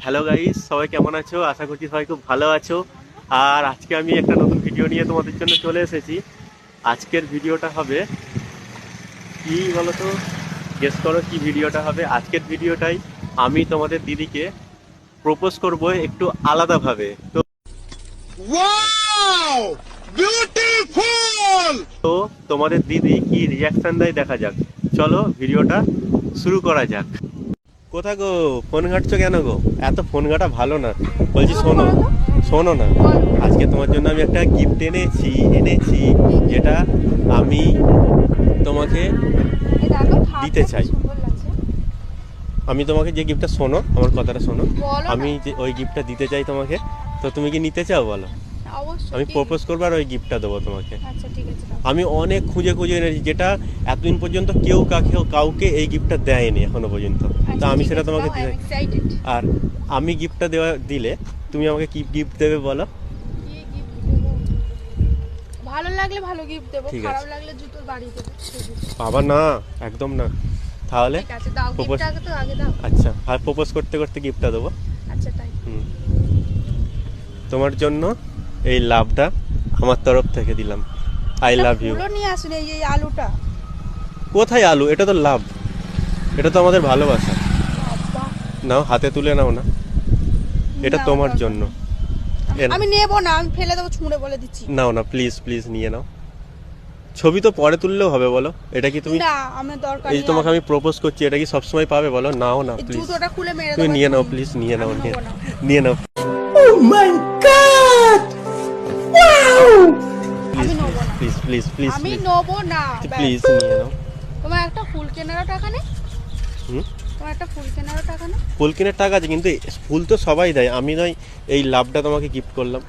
Hello guys, সবাই কেমন আছো? আশা করছি সবাই খুব ভালো আছো। আর আজকে আমি একটা নতুন ভিডিও নিয়ে তোমাদের জন্য চলে এসেছি। আজকের ভিডিওটা হবে কি বলো তো? গেস করো কি ভিডিওটা হবে। আজকের ভিডিওটাই আমি তোমাদের দিদিকে প্রপোজ করব একটু আলাদাভাবে। Wow beautiful. তো তোমাদের দিদি কি রিয়াকশন দেয় দেখা যাক। চলো ভিডিওটা শুরু করা যাক। কোথা গো? ফোন ঘাটছো কেন গো? এত ফোন ঘাটা ভালো না। বলছি শোনো, শোনো না, আজকে তোমার জন্য আমি একটা গিফট এনেছি যেটা আমি তোমাকে দিতে চাই। আমি তোমাকে যে গিফটটা, শোনো আমার কথাটা শোনো, আমি যে ওই গিফটটা দিতে চাই তোমাকে। তো তুমি কি নিতে চাও বলো? আমি প্রপোজ করবো আর ওই গিফটটা দেবো তোমাকে। আচ্ছা ঠিক আছে। আমি অনেক খুঁজে খুঁজে এনেছি, যেটা এতদিন পর্যন্ত কেউ কাউকে এই গিফটটা দেয়নি এখনো পর্যন্ত। তো আমি সেটা তোমাকে দিতে। আর আমি গিফটটা দিলে তুমি আমাকে কি গিফট দেবে বলো? ভালো লাগলে ভালো গিফট দেবো, ঠিক খারাপ আছে। লাগলে জুতোর বাড়ি দেবো। বাবা না, একদম না। তাহলে ঠিক আছে, দাও propose- গিফটটা তো আগে দাও। আচ্ছা, আর প্রপোজ করতে করতে গিফটটা দেবো। আচ্ছা তাই। তোমার জন্য এই লাভটা আমার তরফ থেকে দিলাম। I love you. ফুলও নিয়ে আসুন, এই আলুটা। কোথায় আলু? এটা তো লাভ, এটা তো আমাদের ভালোবাসা। বাবা, নাও, হাতে তুলে নাও না, এটা নাও, তোমার দরকার জন্য। নেই। এ নাও। আমি নেবো না, আমি ফেলে দেবো, ছুঁড়ে বলে দিচ্ছি। নাও না, প্লিজ প্লিজ নিয়ে নাও। ছবি তো পরে তুললেও হবে বলো। এটা কি তুমি, না আমার দরকার এই নেই। তোমাকে আমি প্রপোজ করছি, এটা কি সবসময় পাবে বলো? নাও না এই প্লিজ, জুতোটা খুলে মেরে তুমি দেবো। নিয়ে নাও প্লিজ, নিয়ে নাও, আমি নেবো না। নিয়ে নাও প্লিজ আমি নেবো না। প্লিজ প্লিজ প্লিজ আমি নেবো না। প্লিজ নিয়ে নাও। তোমার একটা ফুল কেনারও টাকা নেই? হুম? তোমার একটা ফুল কেনারও টাকা নেই? ফুল কেনার টাকা আছে, কিন্তু ফুল তো সবাই দেয়, আমি নয় এই লাভটা তোমাকে গিফট করলাম।